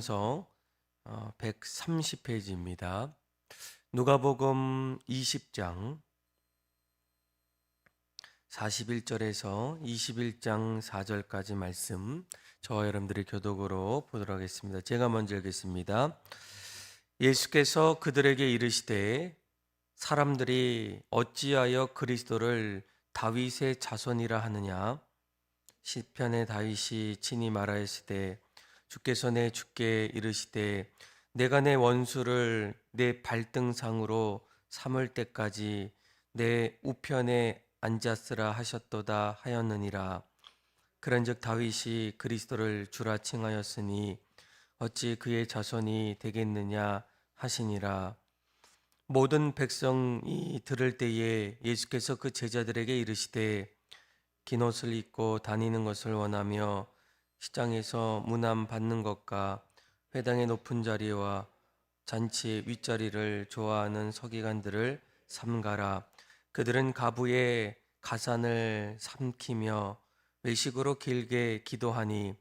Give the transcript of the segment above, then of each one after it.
서 130페이지입니다. 누가복음 20장 41절에서 21장 4절까지 말씀 저와 여러분들이 교독으로 보도록 하겠습니다. 제가 먼저 읽겠습니다. 예수께서 그들에게 이르시되 사람들이 어찌하여 그리스도를 다윗의 자손이라 하느냐. 시편의 다윗이 친히 말하였으되 주께서 내 주께 이르시되 내가 내 원수를 내 발등상으로 삼을 때까지 내 우편에 앉았으라 하셨도다 하였느니라. 그런즉 다윗이 그리스도를 주라 칭하였으니 어찌 그의 자손이 되겠느냐 하시니라. 모든 백성이 들을 때에 예수께서 그 제자들에게 이르시되 긴 옷을 입고 다니는 것을 원하며 시장에서 문안 받는 것과 회당의 높은 자리와 잔치의 윗자리를 좋아하는 서기관들을 삼가라. 그들은 가부의 가산을 삼키며 외식으로 길게 기도하니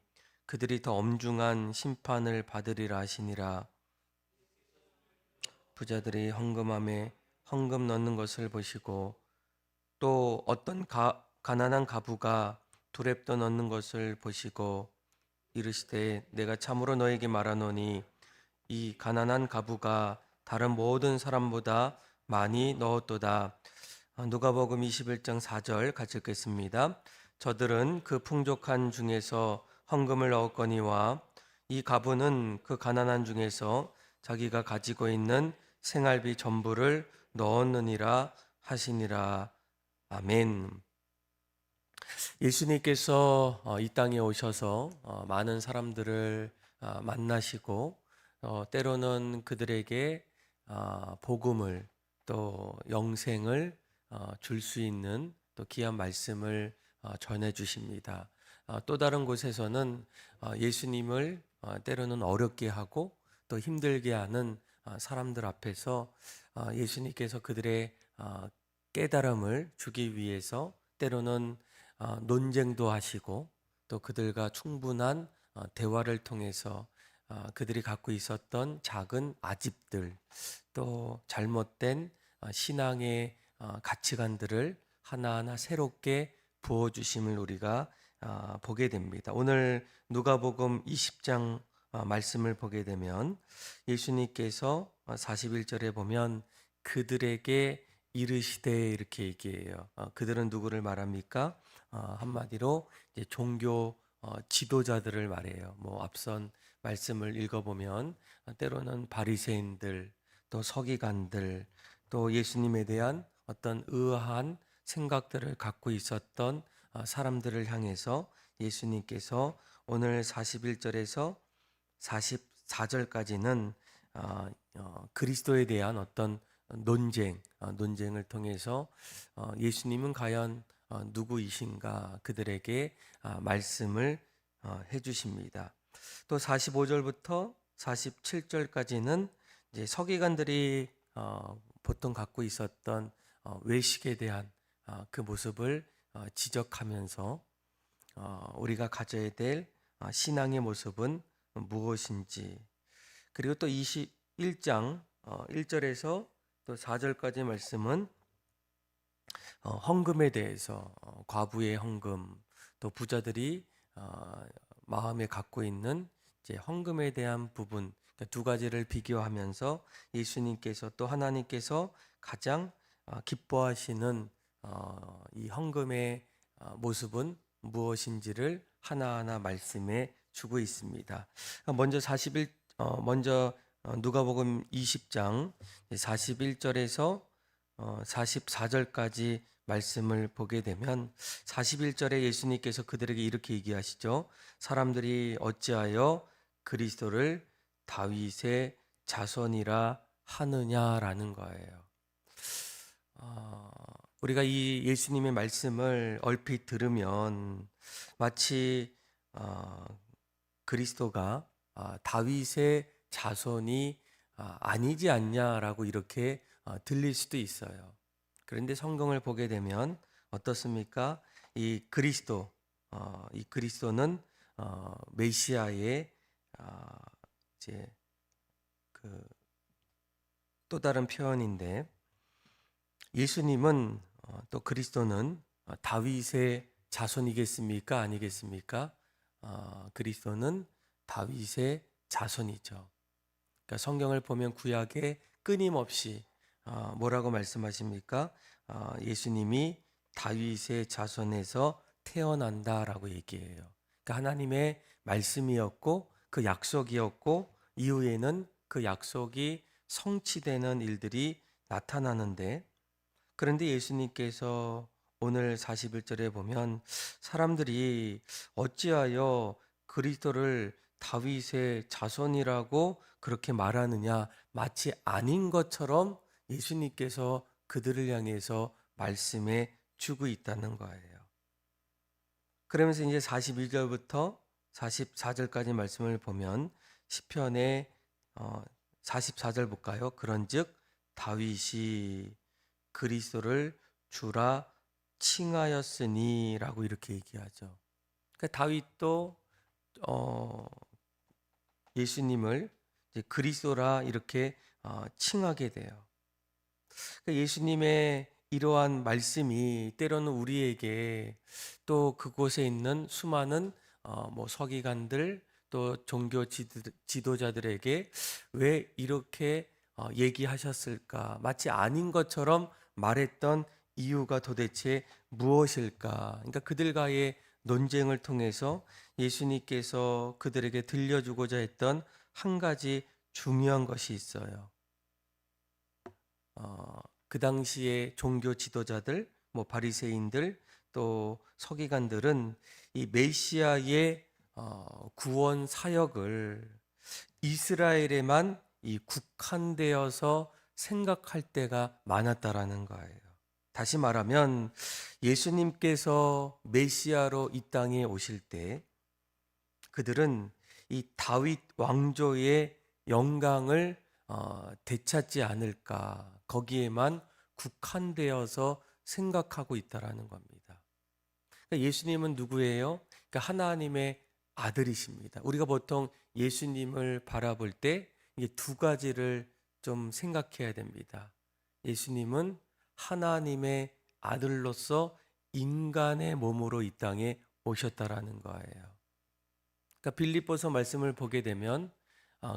그들이 더 엄중한 심판을 받으리라 하시니라. 부자들이 헌금함에 헌금 넣는 것을 보시고 또 어떤 가난한 가부가 두렙도 넣는 것을 보시고 이르시되 내가 참으로 너에게 말하노니 이 가난한 가부가 다른 모든 사람보다 많이 넣었도다. 누가복음 21장 4절 같이 읽겠습니다. 저들은 그 풍족한 중에서 헌금을 넣었거니와 이 가부는 그 가난한 중에서 자기가 가지고 있는 생활비 전부를 넣었느니라 하시니라. 아멘. 예수님께서 이 땅에 오셔서 많은 사람들을 만나시고 때로는 그들에게 복음을 또 영생을 줄 수 있는 또 귀한 말씀을 전해 주십니다. 또 다른 곳에서는 예수님을 때로는 어렵게 하고 또 힘들게 하는 사람들 앞에서 예수님께서 그들의 깨달음을 주기 위해서 때로는 논쟁도 하시고 또 그들과 충분한 대화를 통해서 그들이 갖고 있었던 작은 아집들 또 잘못된 신앙의 가치관들을 하나하나 새롭게 부어주심을 우리가 보게 됩니다. 오늘 누가복음 20장 말씀을 보게 되면 예수님께서 41절에 보면 그들에게 이르시되 이렇게 얘기해요. 그들은 누구를 말합니까? 한마디로 이제 종교 지도자들을 말해요. 뭐 앞선 말씀을 읽어보면 때로는 바리새인들, 또 서기관들, 또 예수님에 대한 어떤 의아한 생각들을 갖고 있었던 사람들을 향해서 예수님께서 오늘 41절에서 44절까지는 그리스도에 대한 어떤 논쟁을 통해서 예수님은 과연 누구이신가 그들에게 말씀을 해주십니다. 또 45절부터 47절까지는 이제 서기관들이 보통 갖고 있었던 외식에 대한 그 모습을 지적하면서 우리가 가져야 될 신앙의 모습은 무엇인지, 그리고 또 21장 1절에서 또 4절까지 말씀은 헌금에 대해서 과부의 헌금, 또 부자들이 마음에 갖고 있는 이제 헌금에 대한 부분, 그러니까 두 가지를 비교하면서 예수님께서 또 하나님께서 가장 기뻐하시는 이 헌금의 모습은 무엇인지를 하나하나 말씀해 주고 있습니다. 먼저 누가복음 20장 41절에서 44절까지 말씀을 보게 되면 41절에 예수님께서 그들에게 이렇게 얘기하시죠. 사람들이 어찌하여 그리스도를 다윗의 자손이라 하느냐라는 거예요. 우리가 이 예수님의 말씀을 얼핏 들으면 마치 그리스도가 다윗의 자손이 아니지 않냐라고 이렇게 들릴 수도 있어요. 그런데 성경을 보게 되면 어떻습니까? 이 그리스도는 메시아의 이제 그 또 다른 표현인데, 예수님은 또 그리스도는 다윗의 자손이겠습니까? 아니겠습니까? 그리스도는 다윗의 자손이죠. 그러니까 성경을 보면 구약에 끊임없이 뭐라고 말씀하십니까? 예수님이 다윗의 자손에서 태어난다라고 얘기해요. 그러니까 하나님의 말씀이었고 그 약속이었고 이후에는 그 약속이 성취되는 일들이 나타나는데, 그런데 예수님께서 오늘 41절에 보면 사람들이 어찌하여 그리스도를 다윗의 자손이라고 그렇게 말하느냐, 마치 아닌 것처럼 예수님께서 그들을 향해서 말씀해 주고 있다는 거예요. 그러면서 이제 41절부터 44절까지 말씀을 보면 시편의 44절 볼까요? 그런즉 다윗이 그리스도를 주라 칭하였으니라고 이렇게 얘기하죠. 그러니까 다윗도 예수님을 이제 그리스도라 이렇게 칭하게 돼요. 그러니까 예수님의 이러한 말씀이 때로는 우리에게 또 그곳에 있는 수많은 뭐 서기관들 또 종교 지도자들에게 왜 이렇게 얘기하셨을까? 마치 아닌 것처럼 말했던 이유가 도대체 무엇일까? 그러니까 그들과의 논쟁을 통해서 예수님께서 그들에게 들려주고자 했던 한 가지 중요한 것이 있어요. 그 당시에 종교 지도자들, 뭐 바리새인들, 또 서기관들은 이 메시아의 구원 사역을 이스라엘에만 이 국한되어서 생각할 때가 많았다라는 거예요. 다시 말하면 예수님께서 메시아로 이 땅에 오실 때 그들은 이 다윗 왕조의 영광을 되찾지 않을까, 거기에만 국한되어서 생각하고 있다라는 겁니다. 그러니까 예수님은 누구예요? 그러니까 하나님의 아들이십니다. 우리가 보통 예수님을 바라볼 때 이게 두 가지를 좀 생각해야 됩니다. 예수님은 하나님의 아들로서 인간의 몸으로 이 땅에 오셨다라는 거예요. 그러니까 빌립보서 말씀을 보게 되면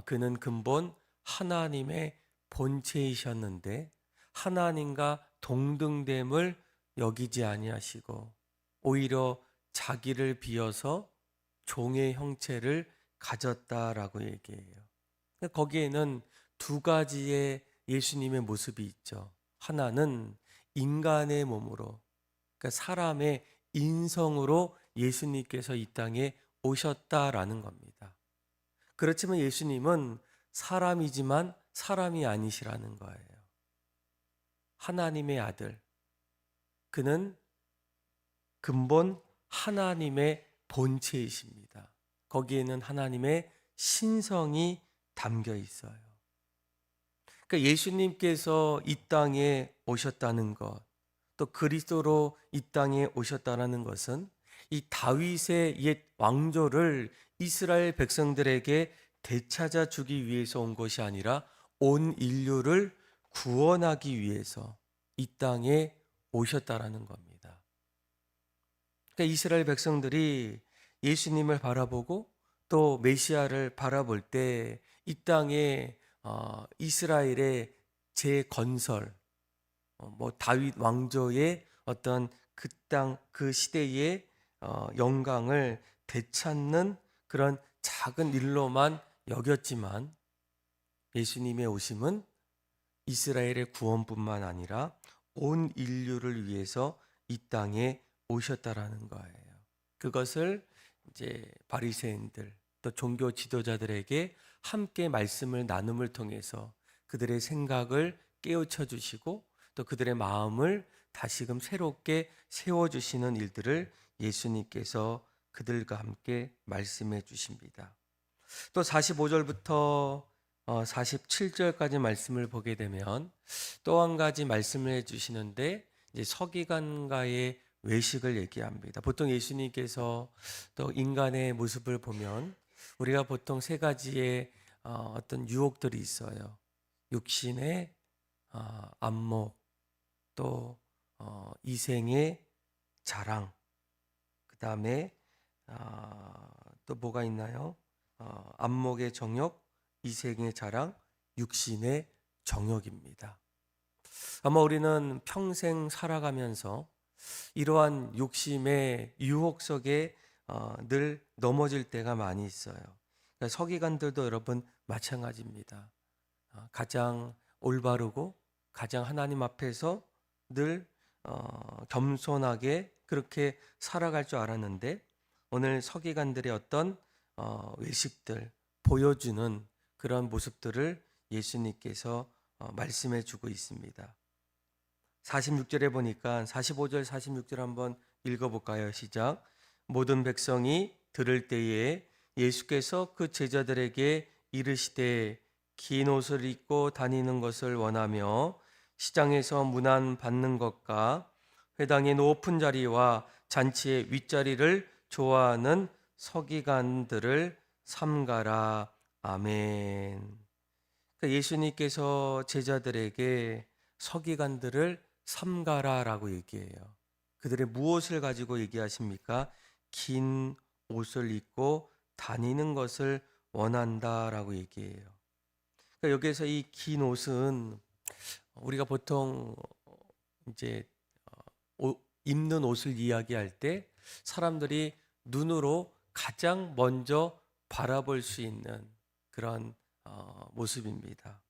그는 근본 하나님의 본체이셨는데 하나님과 동등됨을 여기지 아니하시고 오히려 자기를 비어서 종의 형체를 가졌다라고 얘기해요. 거기에는 두 가지의 예수님의 모습이 있죠. 하나는 인간의 몸으로, 그러니까 사람의 인성으로 예수님께서 이 땅에 오셨다라는 겁니다. 그렇지만 예수님은 사람이지만 사람이 아니시라는 거예요. 하나님의 아들. 그는 근본 하나님의 본체이십니다. 거기에는 하나님의 신성이 담겨 있어요. 그러니까 예수님께서 이 땅에 오셨다는 것, 또 그리스도로 이 땅에 오셨다는 것은 이 다윗의 옛 왕조를 이스라엘 백성들에게 되찾아 주기 위해서 온 것이 아니라 온 인류를 구원하기 위해서 이 땅에 오셨다라는 겁니다. 그러니까 이스라엘 백성들이 예수님을 바라보고 또 메시아를 바라볼 때 이 땅에 이스라엘의 재건설, 뭐 다윗 왕조의 어떤 그 땅, 그 시대의 영광을 되찾는 그런 작은 일로만 여겼지만 예수님의 오심은 이스라엘의 구원뿐만 아니라 온 인류를 위해서 이 땅에 오셨다라는 거예요. 그것을 이제 바리새인들 또 종교 지도자들에게 함께 말씀을 나눔을 통해서 그들의 생각을 깨우쳐 주시고 또 그들의 마음을 다시금 새롭게 세워주시는 일들을 예수님께서 그들과 함께 말씀해 주십니다. 또 45절부터 47절까지 말씀을 보게 되면 또 한 가지 말씀을 해 주시는데 이제 서기관과의 외식을 얘기합니다. 보통 예수님께서 또 인간의 모습을 보면 우리가 보통 세 가지의 어떤 유혹들이 있어요. 육신의 안목, 또 이생의 자랑, 그 다음에 또 뭐가 있나요? 안목의 정욕, 이생의 자랑, 육신의 정욕입니다. 아마 우리는 평생 살아가면서 이러한 욕심의 유혹 속에 늘 넘어질 때가 많이 있어요. 그러니까 서기관들도 여러분 마찬가지입니다. 가장 올바르고 가장 하나님 앞에서 늘 겸손하게 그렇게 살아갈 줄 알았는데 오늘 서기관들의 어떤 외식들 보여주는 그런 모습들을 예수님께서 말씀해 주고 있습니다. 46절에 보니까 45절 46절 한번 읽어볼까요? 시작. 모든 백성이 들을 때에 예수께서 그 제자들에게 이르시되 긴 옷을 입고 다니는 것을 원하며 시장에서 문안 받는 것과 회당의 높은 자리와 잔치의 윗자리를 좋아하는 서기관들을 삼가라. 아멘. 그러니까 예수님께서 제자들에게 서기관들을 삼가라라고 얘기해요. 그들의 무엇을 가지고 얘기하십니까? 긴 옷을 입고 다니는 것을 원한다라고 얘기해요. 그러니까 여기에서 이 긴 옷은 우리가 보통 이제 입는 옷을 이야기할 때 사람들이 눈으로 가장 먼저 바라볼 수 있는 그런 모습입니다.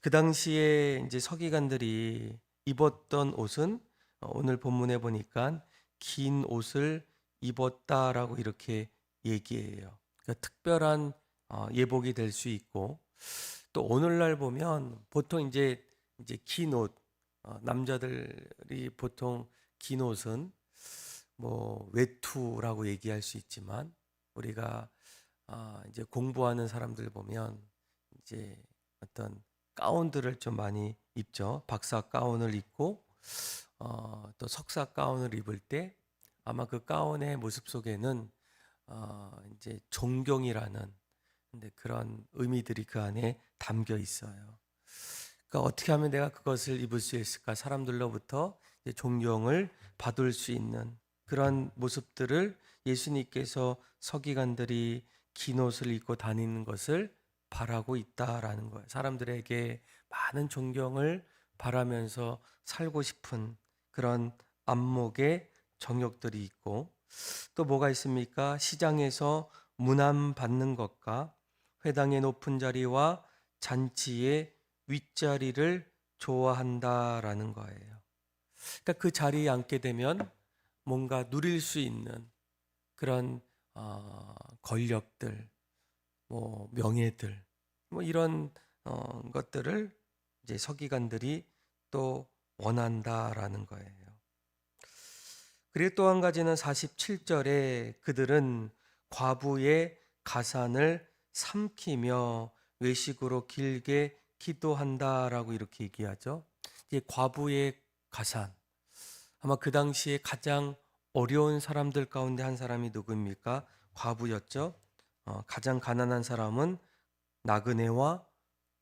그 당시에 이제 서기관들이 입었던 옷은 오늘 본문에 보니까 긴 옷을 입었다라고 이렇게 얘기해요. 그러니까 특별한 예복이 될 수 있고 또 오늘날 보면 보통 이제 긴 옷, 남자들이 보통 긴 옷은 뭐 외투라고 얘기할 수 있지만 우리가 이제 공부하는 사람들 보면 이제 어떤 가운들을 좀 많이 입죠. 박사 가운을 입고 또 석사 가운을 입을 때 아마 그 가운의 모습 속에는 이제 존경이라는 근데 그런 의미들이 그 안에 담겨 있어요. 그러니까 어떻게 하면 내가 그것을 입을 수 있을까? 사람들로부터 이제 존경을 받을 수 있는 그런 모습들을 예수님께서 서기관들이 긴 옷을 입고 다니는 것을 바라고 있다라는 거예요. 사람들에게 많은 존경을 바라면서 살고 싶은 그런 안목의 정욕들이 있고 또 뭐가 있습니까? 시장에서 문안 받는 것과 회당의 높은 자리와 잔치의 윗자리를 좋아한다라는 거예요. 그러니까 그 자리에 앉게 되면 뭔가 누릴 수 있는 그런 권력들, 뭐 명예들, 뭐 이런 것들을 이제 서기관들이 또 원한다라는 거예요. 그리고 또 한 가지는 47절에 그들은 과부의 가산을 삼키며 외식으로 길게 기도한다라고 이렇게 얘기하죠. 이제 과부의 가산. 아마 그 당시에 가장 어려운 사람들 가운데 한 사람이 누구입니까? 과부였죠. 가장 가난한 사람은 나그네와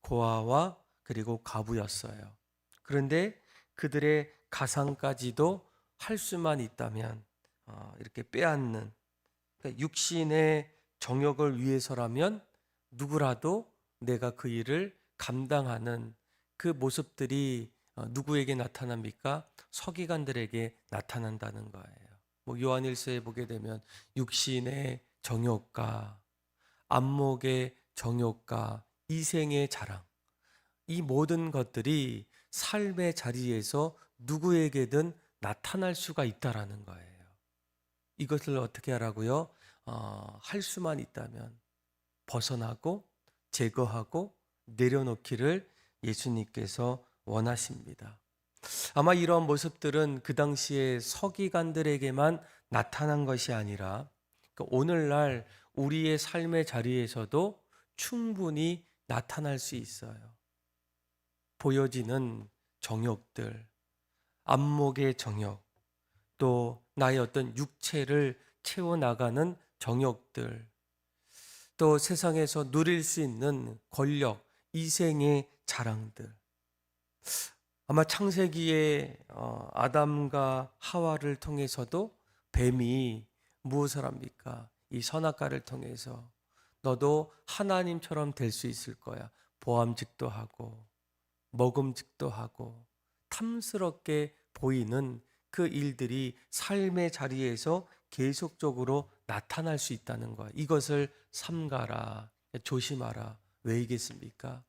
고아와 그리고 과부였어요. 그런데 그들의 가상까지도 할 수만 있다면 이렇게 빼앗는 그러니까 육신의 정욕을 위해서라면 누구라도 내가 그 일을 감당하는 그 모습들이 누구에게 나타납니까? 서기관들에게 나타난다는 거예요. 뭐 요한일서에 보게 되면 육신의 정욕과 안목의 정욕과 이생의 자랑 이 모든 것들이 삶의 자리에서 누구에게든 나타날 수가 있다라는 거예요. 이것을 어떻게 하라고요? 할 수만 있다면 벗어나고 제거하고 내려놓기를 예수님께서 원하십니다. 아마 이런 모습들은 그 당시에 서기관들에게만 나타난 것이 아니라 오늘날 우리의 삶의 자리에서도 충분히 나타날 수 있어요. 보여지는 정욕들, 안목의 정욕, 또 나의 어떤 육체를 채워나가는 정욕들, 또 세상에서 누릴 수 있는 권력, 이생의 자랑들. 아마 창세기에 아담과 하와를 통해서도 뱀이 무엇을 합니까? 이 선악과를 통해서 너도 하나님처럼 될 수 있을 거야. 보암직도 하고 먹음직도 하고 탐스럽게 보이는 그 일들이 삶의 자리에서 계속적으로 나타날 수 있다는 거야. 이것을 삼가라, 조심하라. 왜이겠습니까?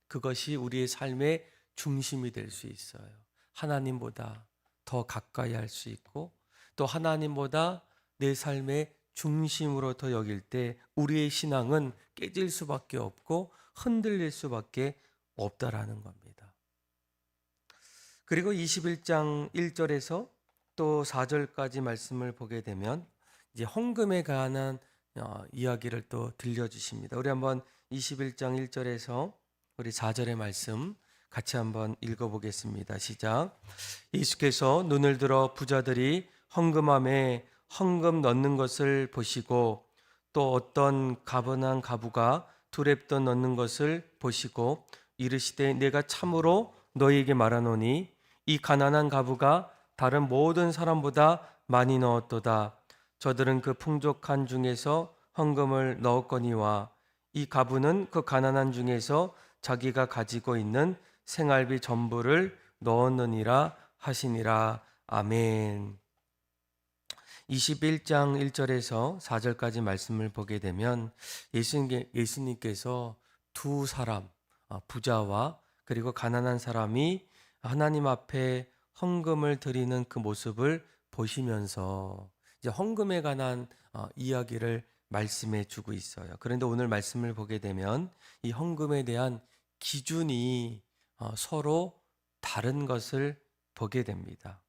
그것이 우리의 삶의 중심이 될 수 있어요. 하나님보다 더 가까이 할 수 있고 또 하나님보다 내 삶의 중심으로 더 여길 때 우리의 신앙은 깨질 수밖에 없고 흔들릴 수밖에 없다라는 겁니다. 그리고 21장 1절에서 또 4절까지 말씀을 보게 되면 이제 헌금에 관한 이야기를 또 들려주십니다. 우리 한번 21장 1절에서 우리 4절의 말씀 같이 한번 읽어보겠습니다. 시작. 예수께서 눈을 들어 부자들이 헌금함에 헌금 넣는 것을 보시고 또 어떤 가분한 가부가 두렙돈 넣는 것을 보시고 이르시되 내가 참으로 너희에게 말하노니 이 가난한 가부가 다른 모든 사람보다 많이 넣었도다. 저들은 그 풍족한 중에서 헌금을 넣었거니와 이 가부는 그 가난한 중에서 자기가 가지고 있는 생활비 전부를 넣었느니라 하시니라. 아멘. 21장 1절에서 4절까지 말씀을 보게 되면 예수님께서 두 사람, 부자와 그리고 가난한 사람이 하나님 앞에 헌금을 드리는 그 모습을 보시면서 이제 헌금에 관한 이야기를 말씀해 주고 있어요. 그런데 오늘 말씀을 보게 되면 이 헌금에 대한 기준이 서로 다른 것을 보게 됩니다.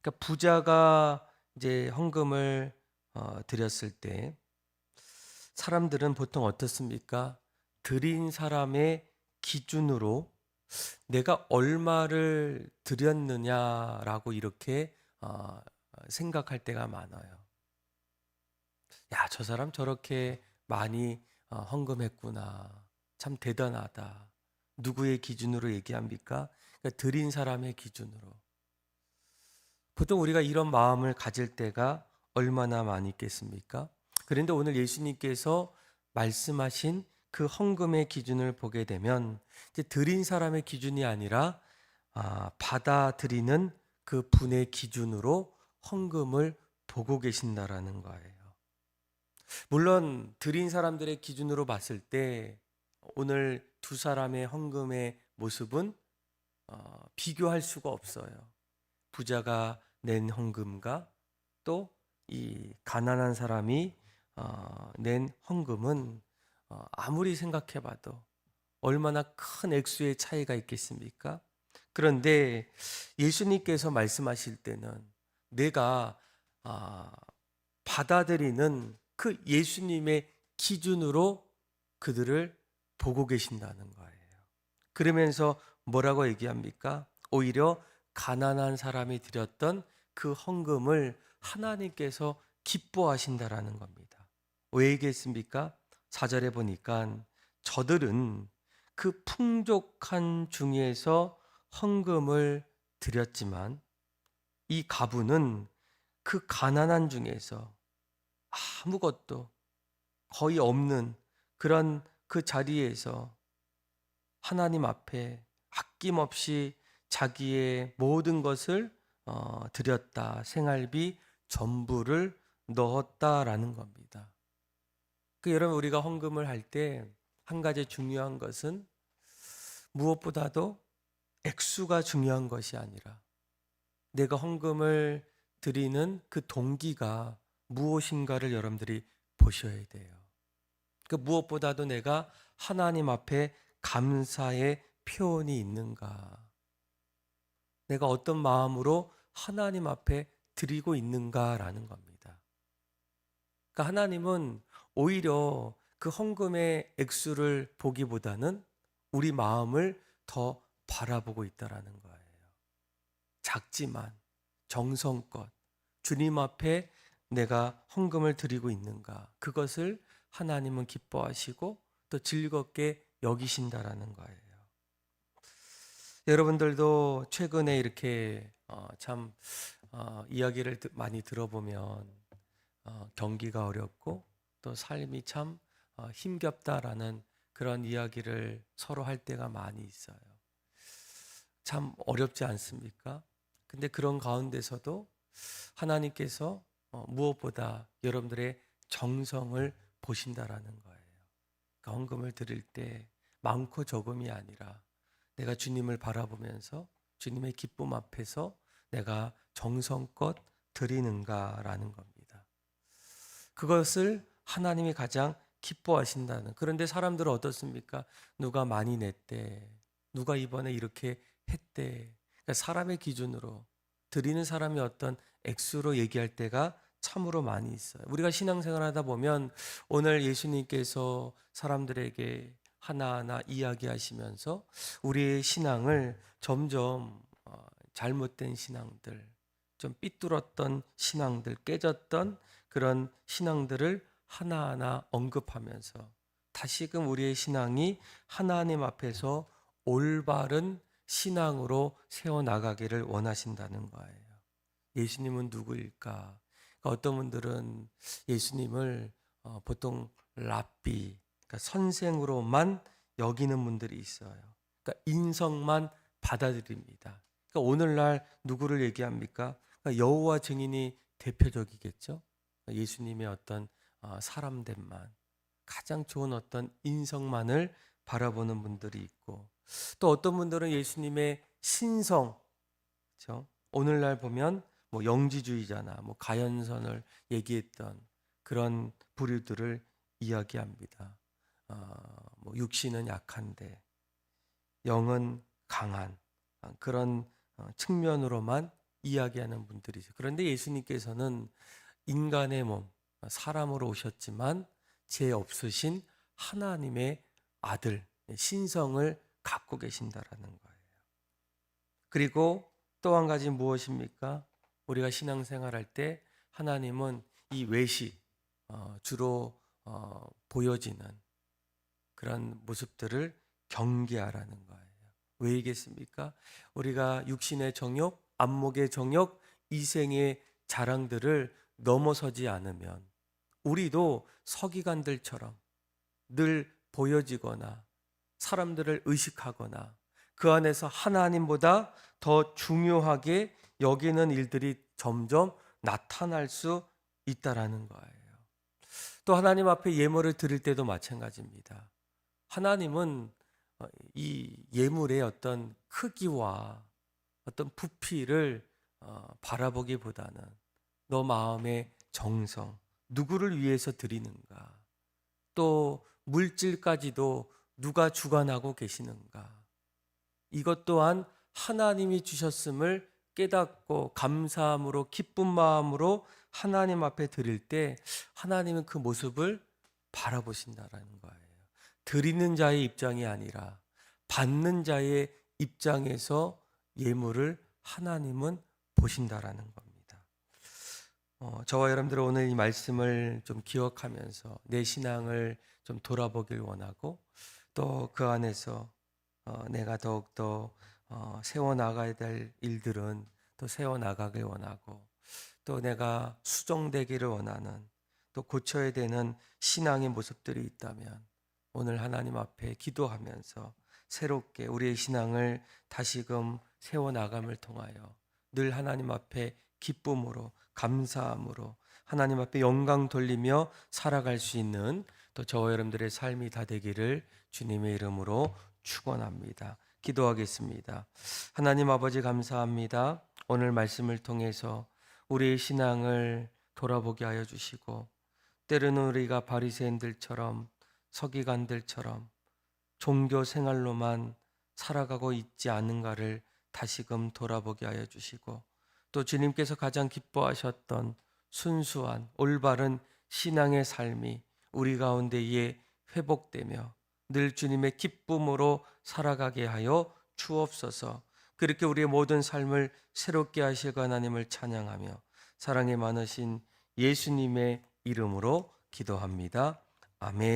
그러니까 부자가 이제 헌금을 드렸을 때 사람들은 보통 어떻습니까? 드린 사람의 기준으로 내가 얼마를 드렸느냐라고 이렇게 생각할 때가 많아요. 야, 저 사람 저렇게 많이 헌금했구나. 참 대단하다. 누구의 기준으로 얘기합니까? 그러니까 드린 사람의 기준으로. 보통 우리가 이런 마음을 가질 때가 얼마나 많이 있겠습니까? 그런데 오늘 예수님께서 말씀하신 그 헌금의 기준을 보게 되면 이제 드린 사람의 기준이 아니라 받아들이는 그 분의 기준으로 헌금을 보고 계신다라는 거예요. 물론 드린 사람들의 기준으로 봤을 때 오늘 두 사람의 헌금의 모습은 비교할 수가 없어요. 부자가 낸 헌금과 또 이 가난한 사람이 낸 헌금은 아무리 생각해봐도 얼마나 큰 액수의 차이가 있겠습니까? 그런데 예수님께서 말씀하실 때는 내가 받아들이는 그 예수님의 기준으로 그들을 보고 계신다는 거예요. 그러면서 뭐라고 얘기합니까? 오히려 가난한 사람이 드렸던 그 헌금을 하나님께서 기뻐하신다라는 겁니다. 왜 얘기했습니까? 4절에 보니까 저들은 그 풍족한 중에서 헌금을 드렸지만 이 가부는 그 가난한 중에서 아무것도 거의 없는 그런 그 자리에서 하나님 앞에 아낌없이 자기의 모든 것을 드렸다. 생활비 전부를 넣었다라는 겁니다. 여러분 우리가 헌금을 할 때 한 가지 중요한 것은 무엇보다도 액수가 중요한 것이 아니라 내가 헌금을 드리는 그 동기가 무엇인가를 여러분들이 보셔야 돼요. 무엇보다도 내가 하나님 앞에 감사의 표현이 있는가? 내가 어떤 마음으로 하나님 앞에 드리고 있는가라는 겁니다. 그러니까 하나님은 오히려 그 헌금의 액수를 보기보다는 우리 마음을 더 바라보고 있다라는 거예요. 작지만 정성껏 주님 앞에 내가 헌금을 드리고 있는가? 그것을 하나님은 기뻐하시고 또 즐겁게 여기신다라는 거예요. 여러분들도 최근에 이렇게 참 이야기를 많이 들어보면 경기가 어렵고 또 삶이 참 힘겹다라는 그런 이야기를 서로 할 때가 많이 있어요. 참 어렵지 않습니까? 근데 그런 가운데서도 하나님께서 무엇보다 여러분들의 정성을 보신다라는 거예요. 그러니까 헌금을 드릴 때 많고 적음이 아니라 내가 주님을 바라보면서 주님의 기쁨 앞에서 내가 정성껏 드리는가라는 겁니다. 그것을 하나님이 가장 기뻐하신다는. 그런데 사람들은 어떻습니까? 누가 많이 냈대, 누가 이번에 이렇게 했대. 그러니까 사람의 기준으로 드리는 사람이 어떤 액수로 얘기할 때가 참으로 많이 있어요. 우리가 신앙생활 하다 보면 오늘 예수님께서 사람들에게 하나하나 이야기하시면서 우리의 신앙을 점점 잘못된 신앙들, 좀 삐뚤었던 신앙들, 깨졌던 그런 신앙들을 하나하나 언급하면서 다시금 우리의 신앙이 하나님 앞에서 올바른 신앙으로 세워나가기를 원하신다는 거예요. 예수님은 누구일까? 그러니까 어떤 분들은 예수님을 보통 랍비, 그러니까 선생으로만 여기는 분들이 있어요. 그러니까 인성만 받아들입니다. 그러니까 오늘날 누구를 얘기합니까? 그러니까 여호와 증인이 대표적이겠죠. 예수님의 어떤 사람됨만, 가장 좋은 어떤 인성만을 바라보는 분들이 있고, 또 어떤 분들은 예수님의 신성, 그렇죠? 오늘날 보면 뭐 영지주의자나 뭐 가연선을 얘기했던 그런 부류들을 이야기합니다. 뭐 육신은 약한데 영은 강한 그런 측면으로만 이야기하는 분들이죠. 그런데 예수님께서는 인간의 몸, 사람으로 오셨지만 죄 없으신 하나님의 아들, 신성을 갖고 계신다라는 거예요. 그리고 또 한 가지 무엇입니까? 우리가 신앙생활할 때 하나님은 이 외식, 주로 보여지는 그런 모습들을 경계하라는 거예요. 왜이겠습니까? 우리가 육신의 정욕, 안목의 정욕, 이생의 자랑들을 넘어서지 않으면 우리도 서기관들처럼 늘 보여지거나 사람들을 의식하거나 그 안에서 하나님보다 더 중요하게 여기는 일들이 점점 나타날 수 있다라는 거예요. 또 하나님 앞에 예물을 드릴 때도 마찬가지입니다. 하나님은 이 예물의 어떤 크기와 어떤 부피를 바라보기보다는 너 마음의 정성, 누구를 위해서 드리는가, 또 물질까지도 누가 주관하고 계시는가, 이것 또한 하나님이 주셨음을 깨닫고 감사함으로 기쁜 마음으로 하나님 앞에 드릴 때 하나님은 그 모습을 바라보신다라는 거예요. 드리는 자의 입장이 아니라 받는 자의 입장에서 예물을 하나님은 보신다라는 겁니다. 저와 여러분들 오늘 이 말씀을 좀 기억하면서 내 신앙을 좀 돌아보길 원하고 또 그 안에서 내가 더욱더 세워나가야 될 일들은 또 세워나가길 원하고 또 내가 수정되기를 원하는 또 고쳐야 되는 신앙의 모습들이 있다면 오늘 하나님 앞에 기도하면서 새롭게 우리의 신앙을 다시금 세워나감을 통하여 늘 하나님 앞에 기쁨으로 감사함으로 하나님 앞에 영광 돌리며 살아갈 수 있는 또 저와 여러분들의 삶이 다 되기를 주님의 이름으로 축원합니다. 기도하겠습니다. 하나님 아버지 감사합니다. 오늘 말씀을 통해서 우리의 신앙을 돌아보게 하여 주시고 때로는 우리가 바리새인들처럼 서기관들처럼 종교 생활로만 살아가고 있지 않은가를 다시금 돌아보게 하여 주시고 또 주님께서 가장 기뻐하셨던 순수한 올바른 신앙의 삶이 우리 가운데에 회복되며 늘 주님의 기쁨으로 살아가게 하여 주옵소서. 그렇게 우리의 모든 삶을 새롭게 하실 하나님을 찬양하며 사랑이 많으신 예수님의 이름으로 기도합니다. 아멘.